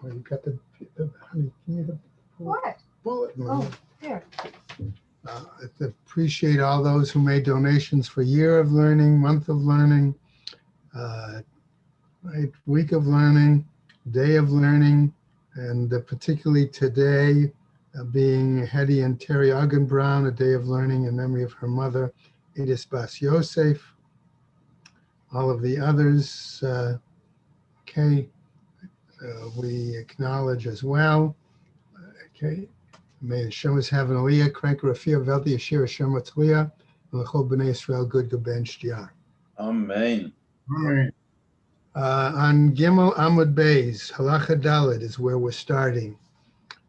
Oh, you got the honey, give me the What? bullet. Oh, here. I appreciate all those who made donations for Year of Learning, Month of Learning, right, Week of Learning, Day of Learning, and particularly today being Hetty and Terry Ogden Brown, a Day of Learning in memory of her mother, Edith Bas Yosef. All of the others, okay, we acknowledge as well. Okay. May Hashem is having Aliyah, Krank Rafia, Velti, Yashir, Hashem, Matzliah, and Lechol B'nai Israel, good Gaben Shtiar. Amen. Amen. On Gimel Amud Beis, Halacha Daled is where we're starting,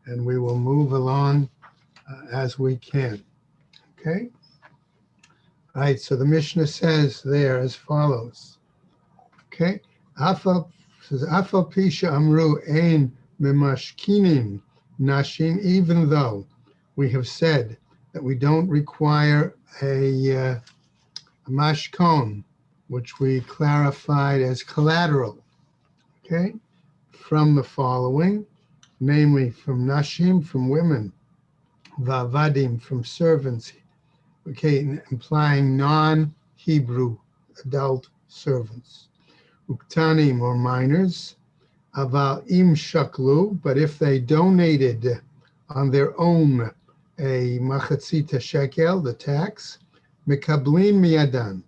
and we will move along as we can. Okay? All right, so the Mishnah says there as follows. Okay? Afal Pisha Amru Ein Memashkinin Nashin, even though we have said that we don't require a mashkon, which we clarified as collateral, okay, from the following, namely from nashim, from women, vavadim, from servants, okay, implying non-Hebrew adult servants, uktanim, or minors, aval im shaklu, but if they donated on their own a machatzita shekel, the tax, mekablin miyadan,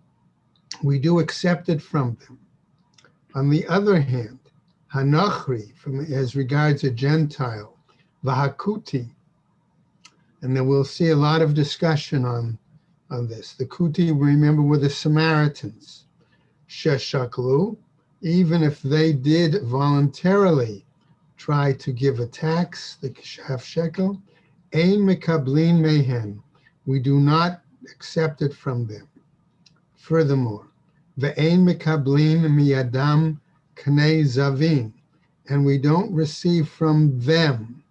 we do accept it from them. On the other hand, hanachri, from as regards a Gentile, vahakuti, and then we'll see a lot of discussion on this. The kuti, remember, were the Samaritans. Sheshaklu, even if they did voluntarily try to give a tax, the half shekel, ein mekablin mehen, we do not accept it from them. Furthermore, ve'ein mekablin miyadam knei zavin, and we don't receive from them.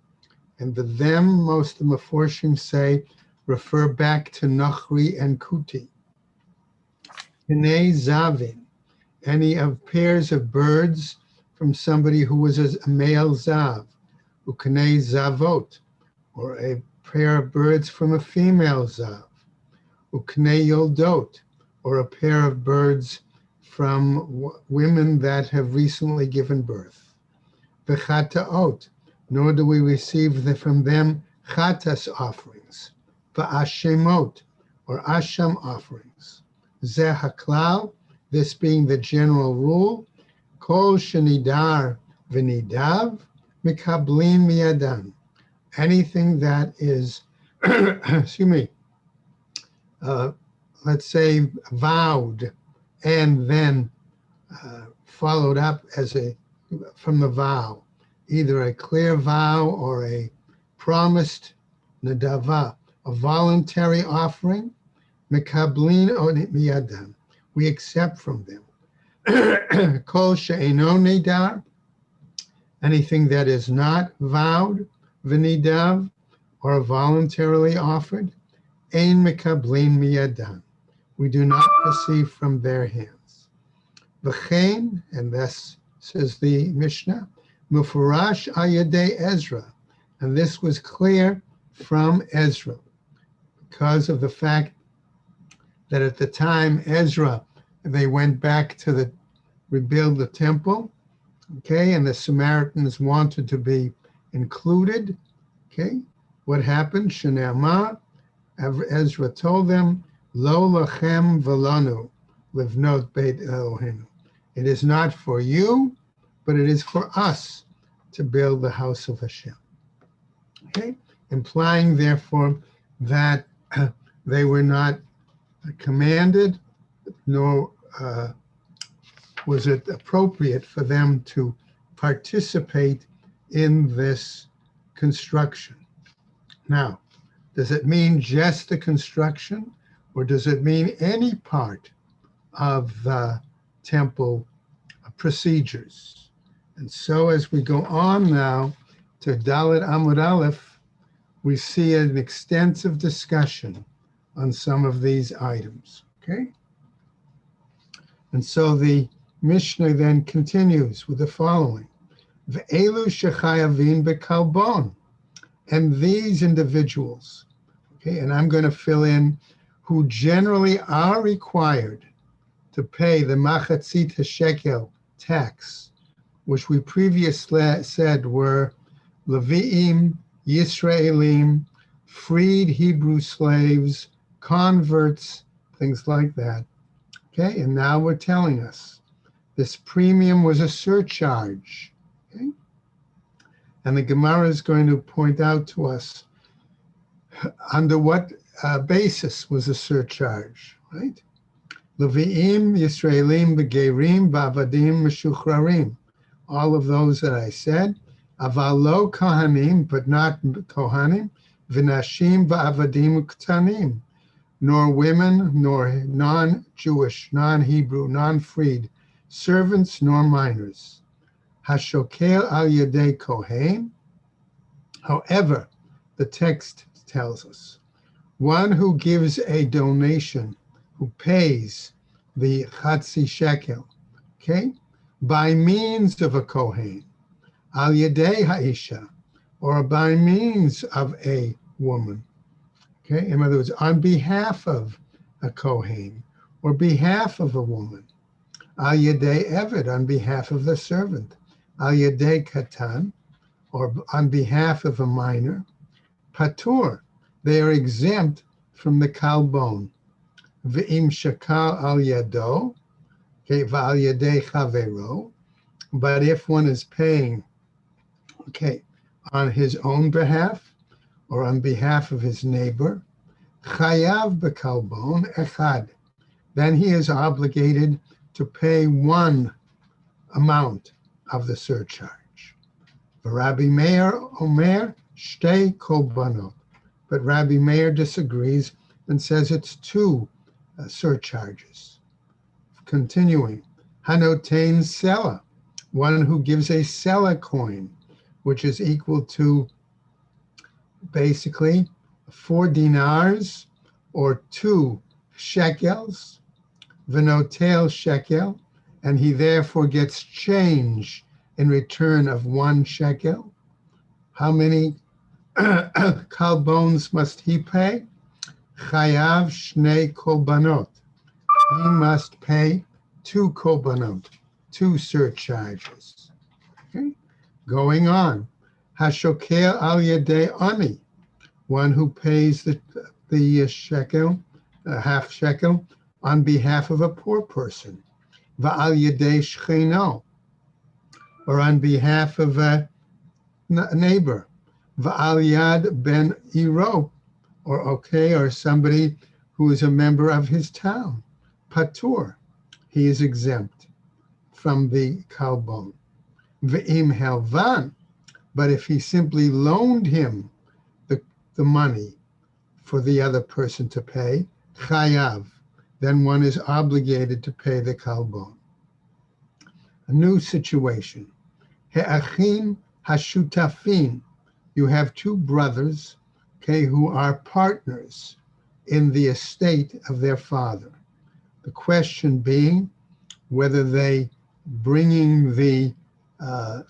And the them, most of the Meforshim say, refer back to Nachri and Kuti. Knei zavin, any of pairs of birds from somebody who was a male zav, uknei zavot, or a pair of birds from a female zav, uknei yoldot, or a pair of birds from women that have recently given birth. V'chataot, nor do we receive from them chatas offerings, v'ashemot, or asham offerings. Zeh haklal, this being the general rule, kol shenidar v'nidav mikablin miyadan. Anything that is, excuse me, let's say vowed and then followed up as from the vow, either a clear vow or a promised nadava, a voluntary offering, mekablin miyadan, we accept from them. Kol she'eino nidar, anything that is not vowed, v'nidav, or voluntarily offered, ein mekablin miyadan, we do not receive from their hands. V'chein, and this says the Mishnah, mufurash ayadei Ezra, and this was clear from Ezra, because of the fact that at the time Ezra, they went back to rebuild the temple, okay, and the Samaritans wanted to be included, okay. What happened? Shene'amar, Ezra told them, Lo lachem v'lanu livnot beit Eloheinu. It is not for you, but it is for us to build the house of Hashem. Okay, implying therefore that they were not commanded, nor was it appropriate for them to participate in this construction. Now, does it mean just the construction, or does it mean any part of the temple procedures? And so as we go on now to Dalet Amud Aleph, we see an extensive discussion on some of these items, okay? And so the Mishnah then continues with the following. Ve'elu shechayavin bekalbon. And these individuals, okay, and I'm going to fill in, who generally are required to pay the machatzit shekel tax, which we previously said were Levi'im, Yisraelim, freed Hebrew slaves, converts, things like that. Okay, and now we're telling us this premium was a surcharge. Okay? And the Gemara is going to point out to us under what basis was a surcharge, right? Levi'im, Yisraelim, Begerim, Bavadim, Meshuchrarim. All of those that I said. Aval lo Kohanim, but not Kohanim. V'nashim v'avadim ktanim. Nor women, nor non-Jewish, non-Hebrew, non-freed, servants, nor minors. Hashokel al yedei kohen. However, the text tells us, one who gives a donation, who pays the chatzi shekel, okay, by means of a kohen, al yedei ha'isha, or by means of a woman, okay, in other words, on behalf of a kohen, or behalf of a woman, al yedei eved, on behalf of the servant, al yedei katan, or on behalf of a minor, patur, they are exempt from the kalbon. V'im shakal al yado, okay, v'al yedei chavero, but if one is paying, okay, on his own behalf or on behalf of his neighbor, chayav bekalbon echad, then he is obligated to pay one amount of the surcharge. Rabbi Meir omer shtei kolbanot, but Rabbi Meir disagrees and says it's two surcharges. Continuing, hanotain sela, one who gives a sela coin, which is equal to basically 4 dinars or 2 shekels, v'notel shekel, and he therefore gets change in return of 1 shekel. How many kalbons must he pay? Chayav shnei kolbanot. He must pay 2 kolbanot, 2 surcharges. Okay? Going on, hashokel al yedei ani, one who pays the shekel, half shekel, on behalf of a poor person. Va'al yedei shcheno, or on behalf of a neighbor. Va'al yad ben iro, or somebody who is a member of his town. Patur, he is exempt from the kalbon. Ve'im helvan, but if he simply loaned him the money for the other person to pay, chayav, then one is obligated to pay the kalbon. A new situation. He'achim hashutafin, you have 2 brothers, okay, who are partners in the estate of their father. The question being whether they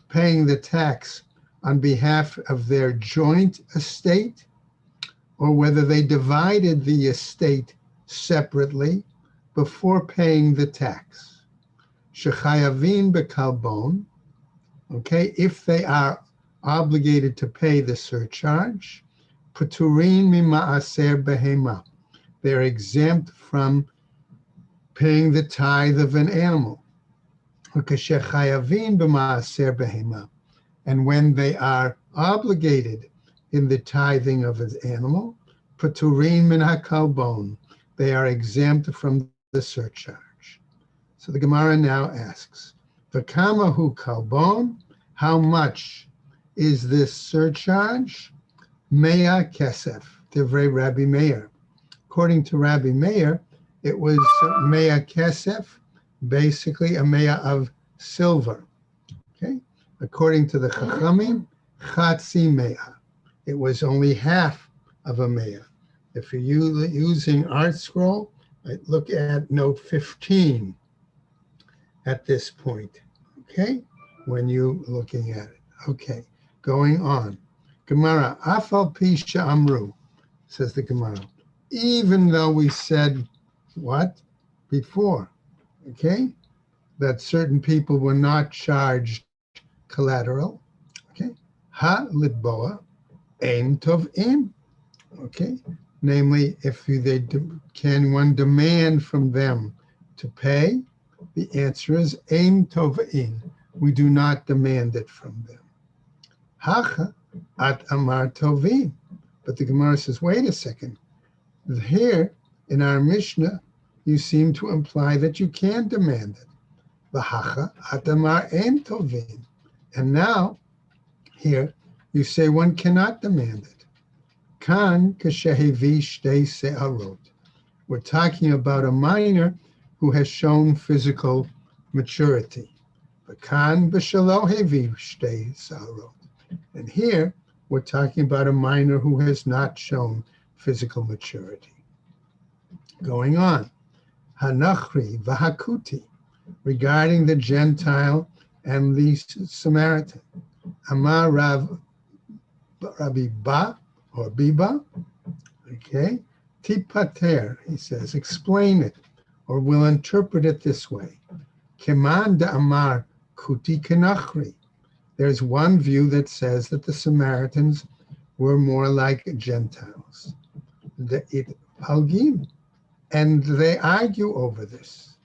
paying the tax on behalf of their joint estate, or whether they divided the estate separately before paying the tax. Shechayavin bekalbon, okay, if they are obligated to pay the surcharge, paturin mima'aser behema, they're exempt from paying the tithe of an animal. Ukeshechayavin b'ma'aser behema, and when they are obligated in the tithing of an animal, paturin min hakalbon, they are exempt from the surcharge. So the Gemara now asks, v'kamahu kalbon, how much is this surcharge? Mea kesef, divrei Rabbi Meir. According to Rabbi Meir, it was mea kesef, basically a mea of silver. Okay. According to the Chachamim, chatzi mea, it was only half of a mea. If you're using Art Scroll, look at note 15 at this point. Okay. when you looking at it. Okay, going on. Gemara, Afal Pisha Amru, says the Gemara. Even though we said what? Before, okay? That certain people were not charged collateral, okay? Ha litboa ein tov'im, okay? Namely, if can one demand from them to pay? The answer is ein tov'im. We do not demand it from them. Hacha at amar tovim. But the Gemara says, wait a second. Here in our Mishnah, you seem to imply that you can demand it. V'hacha at amar ein tovim. And now, here, you say one cannot demand it. Kan kashehevi shtei se'arot. We're talking about a minor who has shown physical maturity. V'kan b'shelo hevi shtei se'arot. And here, we're talking about a minor who has not shown physical maturity. Going on. Hanachri v'hakuti. Regarding the Gentile and the Samaritan. Amar Rabbi Ba or Biba, okay, tipater, he says, explain it, or we'll interpret it this way. Keman da Amar Kuti Kenachri. There's one view that says that the Samaritans were more like Gentiles. Palgim, and they argue over this.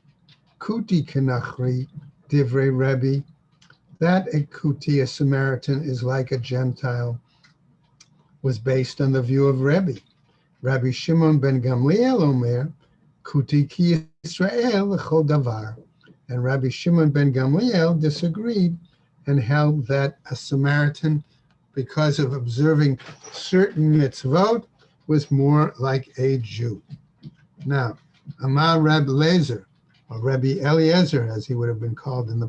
Kuti Kenachri, Divrei Rebbe, that a Kuti, a Samaritan, is like a Gentile, was based on the view of Rebbe. Rabbi Shimon ben Gamliel Omer, Kuti ki Yisrael l'chol davar. And Rabbi Shimon ben Gamliel disagreed and held that a Samaritan, because of observing certain mitzvot, was more like a Jew. Now, Amar Reb Lezer, or Rabbi Eliezer, as he would have been called in the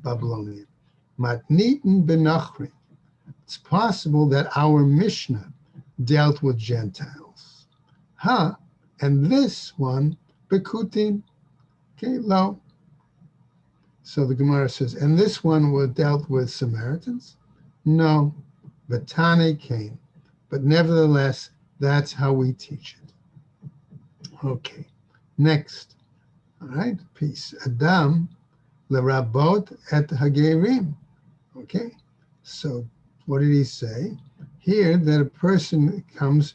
Babylonian, Matnitin benachri. It's possible that our Mishnah dealt with Gentiles. And this one, bekutin, okay, lo. So the Gemara says, and this one dealt with Samaritans? No, Vatane came. But nevertheless, that's how we teach it. Okay, next. All right, peace. Adam lerabot et hagerim. Okay, so what did he say? Here, that a person comes,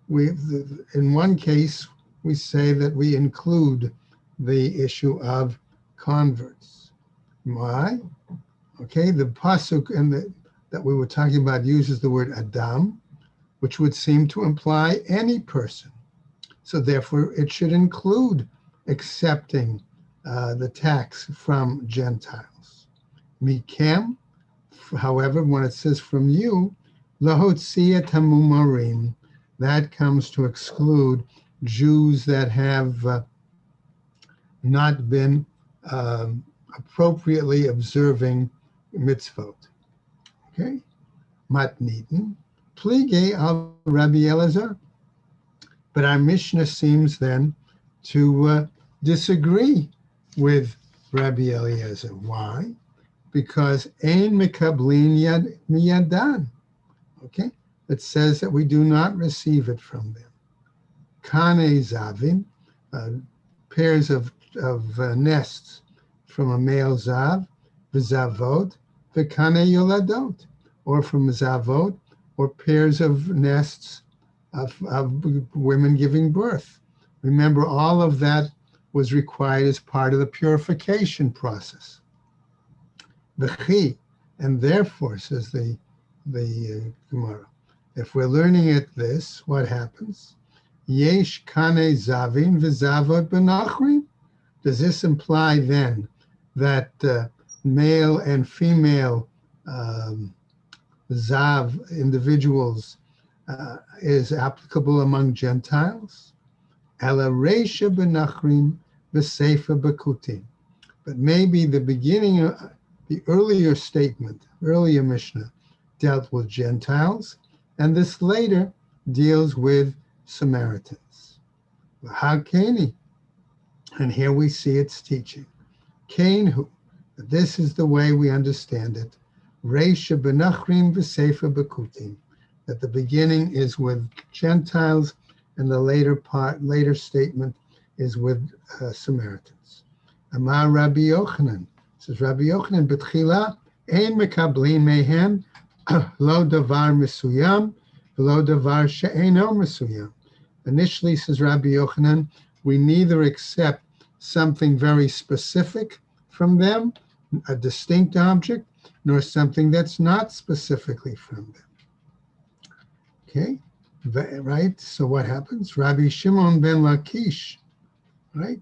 in one case, we say that we include the issue of converts. Why? Okay, the pasuk that we were talking about uses the word Adam, which would seem to imply any person. So therefore, it should include accepting the tax from Gentiles. Mikem, however, when it says from you, lahotzia tamumarim, that comes to exclude Jews that have not been appropriately observing mitzvot. Okay? Matniten, plige al Rabbi Elazar. But our Mishnah seems then to disagree with Rabbi Eliezer. Why? Because ein mekablin miyadan. Okay? It says that we do not receive it from them. Kane zavim, pairs of nests from a male zav, v'zavot, v'kane yoladot, or from zavot, or pairs of nests of women giving birth. Remember, all of that was required as part of the purification process. V'chi, and therefore, says the Gemara, if we're learning at this, what happens? Yesh kane zavin v'zavot benachrim. Does this imply then that male and female zav individuals is applicable among Gentiles? Ela reisha benachrim v'seifa bekutim. But maybe the beginning, the earlier statement, earlier Mishnah, dealt with Gentiles, and this later deals with Samaritans. How Kani? And here we see its teaching. Kainhu, This is the way we understand it. Reisha benachrim v'sefer bekutim. That the beginning is with Gentiles, and the later statement is with Samaritans. Amar Rabbi Yochanan, says Rabbi Yochanan, betchila ein mekablin mehem lo davar mesuyam v'lo davar she'eino mesuyam. Initially, says Rabbi Yochanan, we neither accept something very specific from them, a distinct object, nor something that's not specifically from them. Okay, right? So what happens? Rabbi Shimon ben Lakish, right?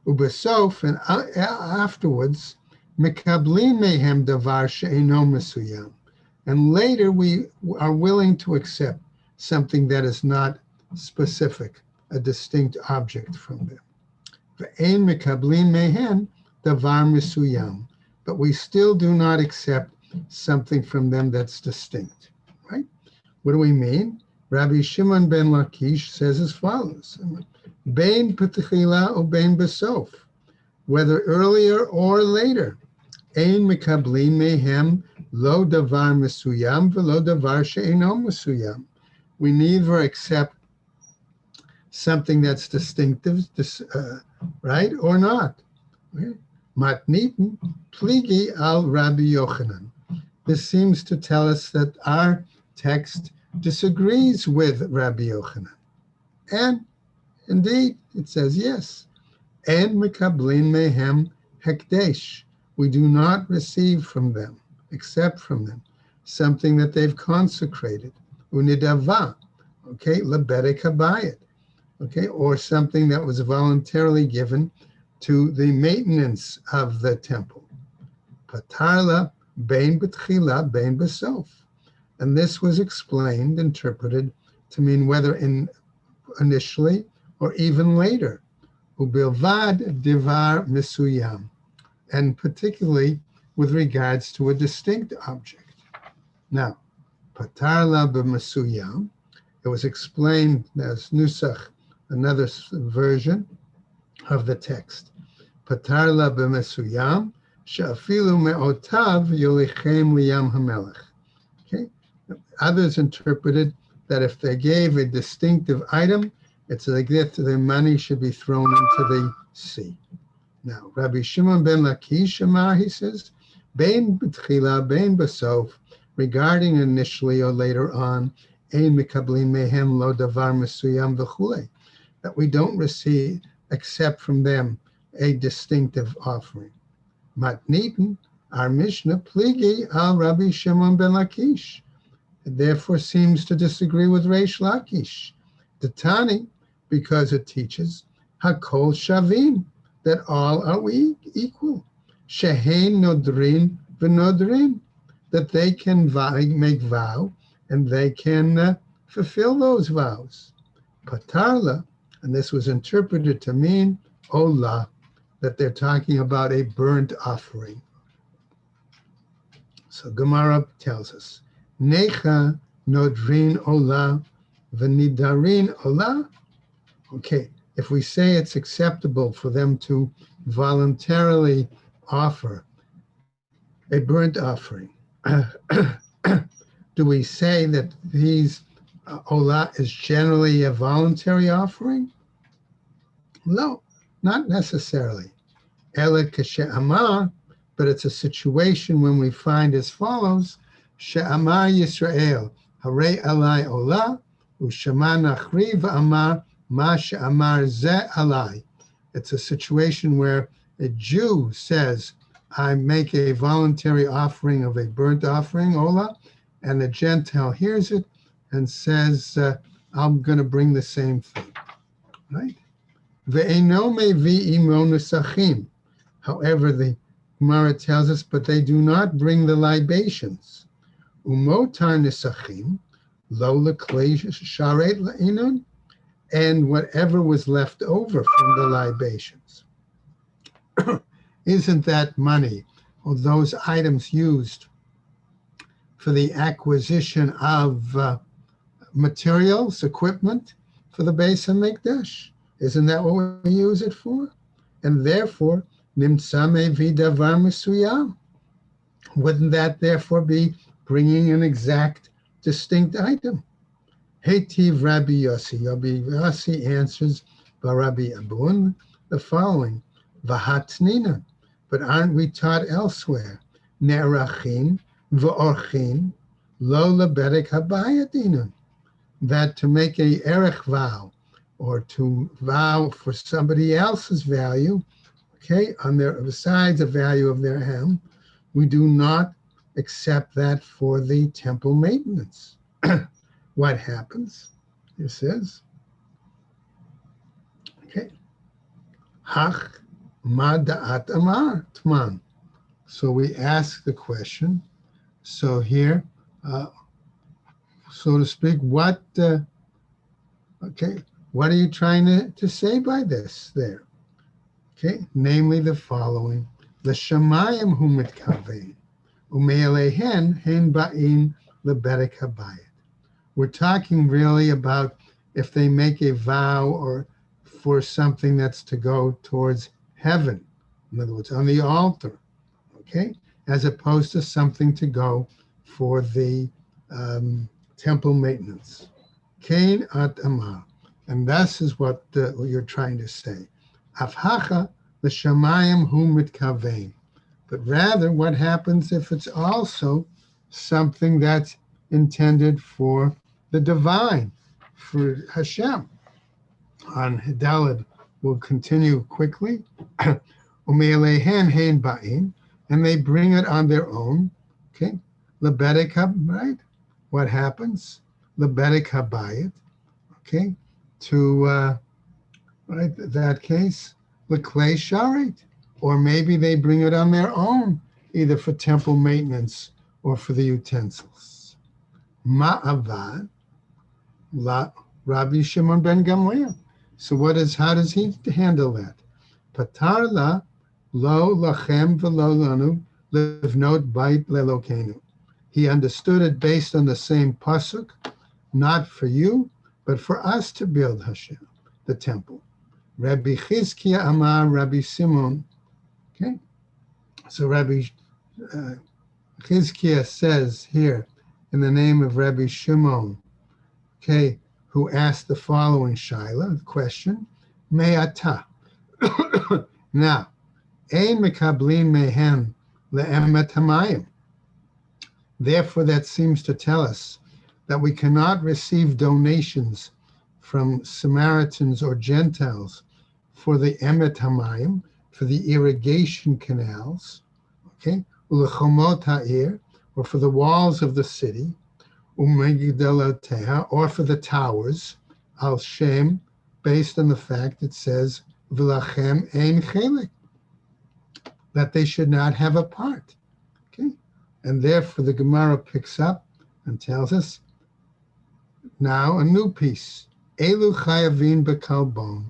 Ubesof, and afterwards, mekablin mehem davar she'eino mesuyam. And later we are willing to accept something that is not specific, a distinct object from them. Ve'ein mekablin mehem davar mesuyam. But we still do not accept something from them that's distinct, right? What do we mean? Rabbi Shimon ben Lakish says as follows: Bein petchila or bein besof, whether earlier or later, ein mekablin mehem lo davar mesuyam v'lo davar she'eino mesuyam. We neither accept something that's distinctive, right, or not. Matnitin pligi al Rabbi Yochanan. This seems to tell us that our text disagrees with Rabbi Yochanan. And indeed, it says yes. En mekablin mehem hekdesh. We do not receive from them, accept from them, something that they've consecrated. Unidava, okay, lebedek habayit, okay, or something that was voluntarily given to the maintenance of the temple. Patarla bein betchila bein besof. And this was explained, interpreted to mean whether initially or even later. Ubilvad divar mesuyam. And particularly with regards to a distinct object. Now, patarla b'mesuyam, it was explained as nusach, another version of the text. Patarla b'mesuyam, she'afilu me'otav yolichem liyam hamelech. Okay. Others interpreted that if they gave a distinctive item, it's like that the money should be thrown into the sea. Now, Rabbi Shimon ben Lakish Amar, he says, bein b'tchila, bein b'sof, regarding initially or later on, ein mekablin mehem lo davar mesuyam v'chulei, that we don't receive, accept from them a distinctive offering. Matnitin, our Mishnah, pligi al Rabbi Shimon ben Lakish. It therefore seems to disagree with Reish Lakish. The Tani, because it teaches, hakol shavim, that all are equal. Shehein nodrin v'nodrin, that they can make vow and they can fulfill those vows. Patarla, and this was interpreted to mean olah, that they're talking about a burnt offering. So Gemara tells us, necha nodrin olah v'nidarin olah. Okay, if we say it's acceptable for them to voluntarily offer a burnt offering, do we say that these olah is generally a voluntary offering? No, not necessarily. Ela kashe'amar, but it's a situation when we find as follows: she'amar Yisrael, harei alai olah, u'shama nachri v'amar ma she'amar ze alai. It's a situation where a Jew says, I make a voluntary offering of a burnt offering, olah, and the Gentile hears it and says, I'm going to bring the same thing, right? Ve'eno mevi imo nusachim. However, the Gemara tells us, but they do not bring the libations. Umotar nisachim, lo leklei sharet la'inon, and whatever was left over from the libations. Isn't that money, or those items used for the acquisition of materials, equipment for the Beis HaMikdash? Isn't that what we use it for? And therefore, Nimtza mevi davar mesuyam. Wouldn't that therefore be bringing an exact, distinct item? Hetiv Rabbi Yossi. Rabbi Yossi answers Rabbi Abun the following: Vahatnina. But aren't we taught elsewhere? Ne'erachin v'orchin lo lebedek habayadina. That to make a erech vow, or to vow for somebody else's value, okay, on their besides the value of their hem, we do not accept that for the temple maintenance. What happens? It says, okay, Hach ma da'at amar tman. So we ask the question. So here, so to speak, what are you trying to say by this there? Okay, namely the following: L'shamayim hu mitkavein, u'me'alehen hein ba'in lebedek habayit. We're talking really about if they make a vow or for something that's to go towards heaven, in other words, on the altar, okay, as opposed to something to go for the temple maintenance. Kain at amar, and this is what you're trying to say. Afhacha l'shamayim hu mitkavein, but rather, what happens if it's also something that's intended for the divine, for Hashem? On Hidalad, we'll continue quickly. Ume'alehen hein ba'in, and they bring it on their own. Okay, lebedek right? What happens? Lebedek habayit. Okay, to right that case, leklei sharit, or maybe they bring it on their own, either for temple maintenance or for the utensils. Ma'avad la Rabbi Shimon ben Gamliel. So how does he handle that? Patar la lo lachem v'lo lanu livnot bait lelokenu. He understood it based on the same pasuk, not for you, but for us to build Hashem, the temple. Rabbi Chizkiah Amar Rabbi Simon. Okay, so Rabbi Chizkiah says here in the name of Rabbi Shimon, okay, who asked the following shaila, the question, Me'ata. Now, ein mekablin mehem le'emet hamayim. Therefore, that seems to tell us that we cannot receive donations from Samaritans or Gentiles for the emet hamayim, for the irrigation canals, okay, ulechomot ha'ir, or for the walls of the city, umegidaloteha, or for the towers, al shem, based on the fact it says v'lachem ein chelik, that they should not have a part. Okay, and therefore the Gemara picks up and tells us now a new piece. Elu chayavin bekalbon.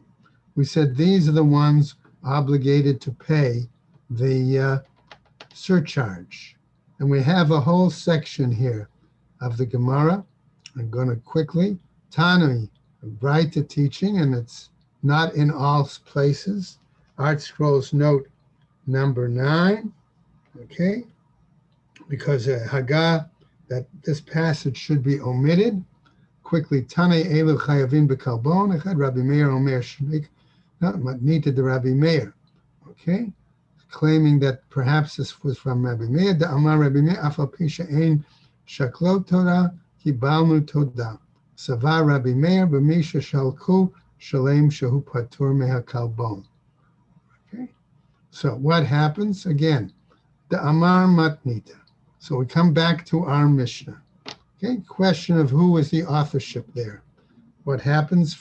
We said these are the ones obligated to pay the surcharge. And we have a whole section here of the Gemara. I'm going to quickly. Tanui, write the teaching, and it's not in all places. Art Scrolls note number 9, okay? Because Haggah, that this passage should be omitted. Quickly, Tane Elu Chayavin Bekalbon, Echad Rabbi Meir Omer Shnik, not Matnita de Rabbi Meir, okay? Claiming that perhaps this was from Rabbi Meir, the Amar Rabbi Meir, Afal Pisha Ein Shaklot Torah, Kibalnu Todah. Savar Rabbi Meir, B'misha Shalku, Shalem Shahu Patur Meha Kalbon. Okay? So what happens? Again, the Amar Matnita. So we come back to our Mishnah. Okay, question of who was the authorship there. What happens?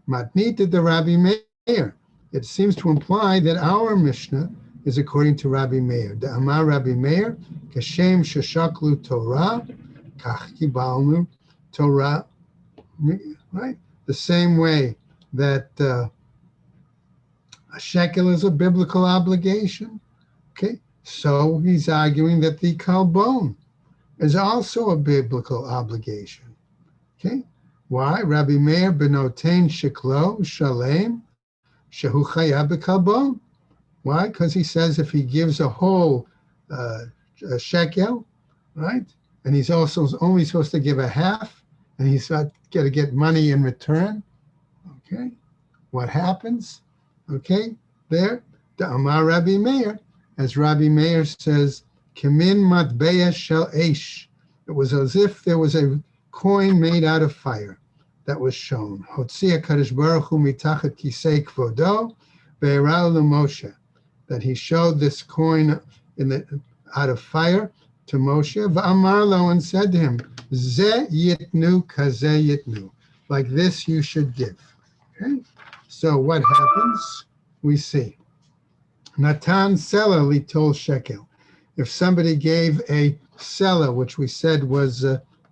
Matnita the Rabbi Meir. It seems to imply that our Mishnah is according to Rabbi Meir. The Amar Rabbi Meir, Kashem Shashaklu Torah, Kach Kibalnu Torah. Right? The same way that a shekel is a biblical obligation. Okay, so he's arguing that the kalbon is also a biblical obligation. Okay, why? Rabbi Meir benotain sheklo shalem shehu chayav b'kalbon. Why? Because he says if he gives a whole a shekel, right, and he's also only supposed to give a half, and he's got to get money in return. Okay, what happens? Okay, there, the Amar Rabbi Meir, as Rabbi Meir says, Kimin matbeya shel eish. It was as if there was a coin made out of fire that was shown. Hotzia Kadosh Baruch Hu mitachat kisei kvodo ve'era Moshe. That he showed this coin out of fire to Moshe. V'amar lo, and said to him, Ze yitnu kaze yitnu. Like this you should give. Okay? So what happens? We see. Natan Sela litol shekel. If somebody gave a Sela, which we said was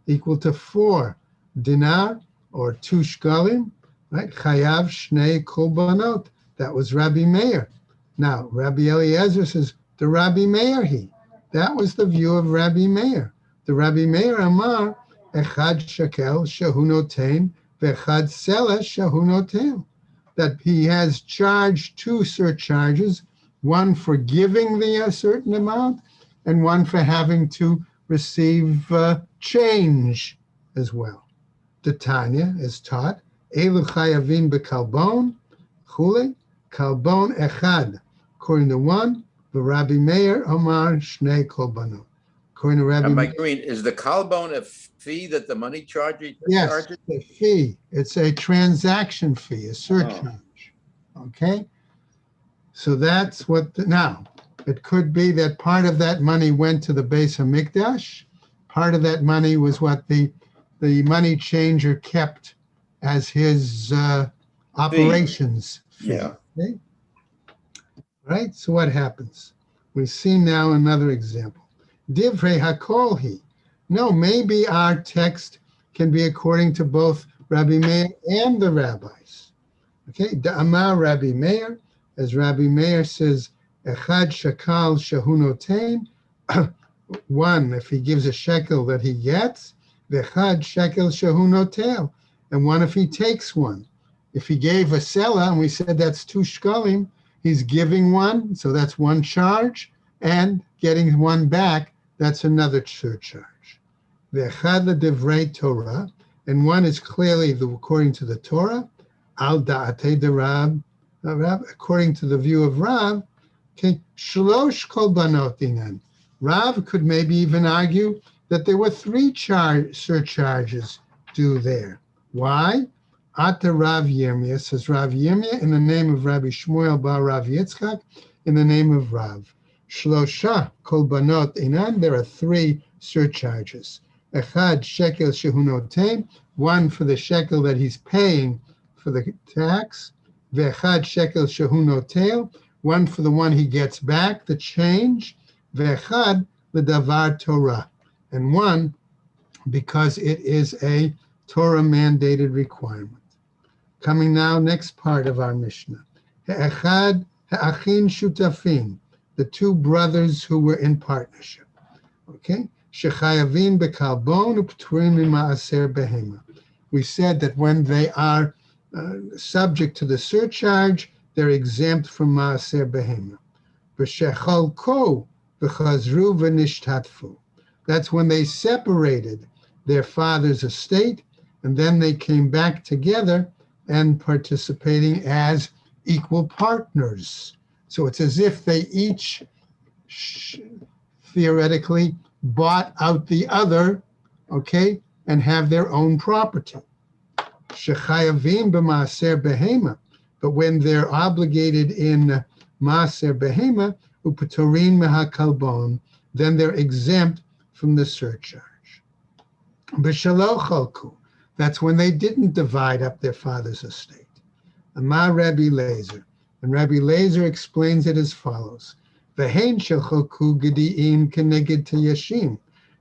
equal to 4 dinar or 2 shkalim, right? Chayav shnei kolbanot. That was Rabbi Meir. Now, Rabbi Eliezer says, the Rabbi Meir he. That was the view of Rabbi Meir. The Rabbi Meir Amar, Echad shekel shehu noten, ve'echad Sela shehu noten. That he has charged 2 surcharges, one for giving a certain amount and one for having to receive change as well. The Tanya is taught, Elu chayavin bekalbon, chule, kalbon echad. According to one, the Rabbi Meir Omar Shnei Kolbanot. According to Rabbi Meir. Green, is the kalbon a fee that the money charges? Yes, a fee. It's a transaction fee, a surcharge. Okay? So that's what, now, it could be that part of that money went to the Beis HaMikdash. Part of that money was what the money changer kept as his operations fee. Yeah. Okay? Right? So what happens? We see now another example. Divrei hakol hi. No, maybe our text can be according to both Rabbi Meir and the rabbis. Okay? Amar Rabbi Meir, as Rabbi Meir says, Echad shakal shehu noten. One, if he gives a shekel that he gets, v'echad shekel shehu notel. And one if he takes one. If he gave a sela, and we said that's 2 shkalim, he's giving one, so that's one charge, and getting one back, that's another surcharge. V'echad le'divrei Torah, and one is clearly according to the Torah, al da'atei de Rab, according to the view of Rav, okay, shlosh kolbanot inan. Rav could maybe even argue that there were 3 surcharges due there. Why? Ata Rav Yirmiyah, says Rav Yirmiyah, in the name of Rabbi Shmuel bar Rav Yitzchak, in the name of Rav. Shlosha kolbanot inan, there are 3 surcharges. Echad shekel shehu noten, one for the shekel that he's paying for the tax. Ve'echad shekel shehu notel, one for the one he gets back, the change. Ve'echad ledavar Torah, and one because it is a Torah mandated requirement. Coming now, next part of our Mishnah. Ha'echad ha'achin shutafin, the 2 brothers who were in partnership. Okay? Shechayavin bekalbon u'pturim mima'aser behema. We said that when they are subject to the surcharge, they're exempt from ma'aser behema. V'shechalko v'chazru v'nishtatfu. That's when they separated their father's estate, and then they came back together and participating as equal partners. So it's as if they each theoretically bought out the other, okay, and have their own property. Shechayavim b'maaser behema, but when they're obligated in maaser behema, upatorin mehakalbon, then they're exempt from the surcharge. B'shalo chalku, that's when they didn't divide up their father's estate. Amar Rabbi Lezer, and Rabbi Lezer explains it as follows: V'hein shelchoku gediim keneged teyashim.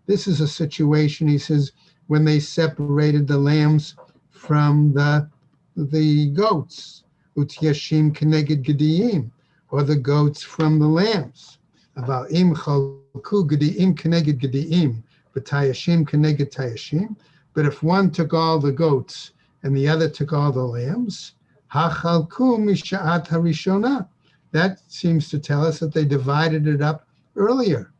This is a situation, he says, when they separated the lambs from the goats, utyashim keneged gediim, or the goats from the lambs. About im chalku gediim keneged gediim, but tayashim keneged tayashim. But if one took all the goats and the other took all the lambs, hachalku misha'at harishona, that seems to tell us that they divided it up earlier.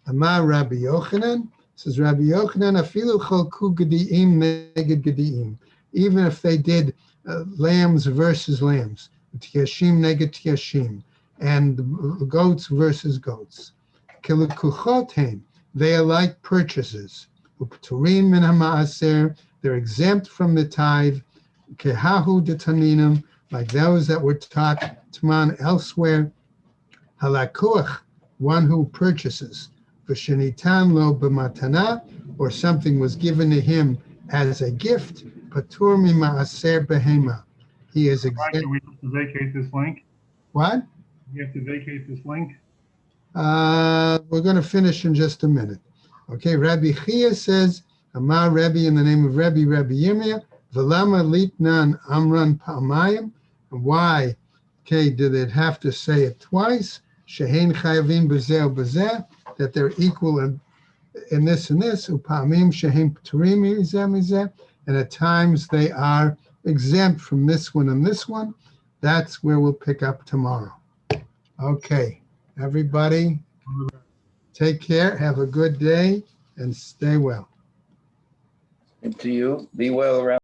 Amar Rabbi Yochanan, says Rabbi Yochanan, afilu cholku gediim neged gediim. Even if they did lambs versus lambs, tiashim neged tiashim, and goats versus goats. Kilikuchotem, they are like purchases. Upturim min hamaaser, they're exempt from the tithe. Kehahu detaninim, like those that were taught Tman elsewhere. Halakuach, one who purchases. V'shenitan lo b'matana, or something was given to him as a gift. Patur mimaaser behema. He is Right, exempt. do we have to vacate this link? What? We have to vacate this link? We're going to finish in just a minute. Okay, Rabbi Chia says, Amar Rabbi, in the name of Rabbi Yirmiyah, V'lama litnan amran pa'amayim. Why, okay, did it have to say it twice? Shehein chayavim b'zeh b'zeh, that they're equal in this and this. Upa'amim shehein p'turim mizeh mizeh, and at times they are exempt from this one and this one. That's where we'll pick up tomorrow. Okay, everybody, take care, have a good day, and stay well. And to you, be well around.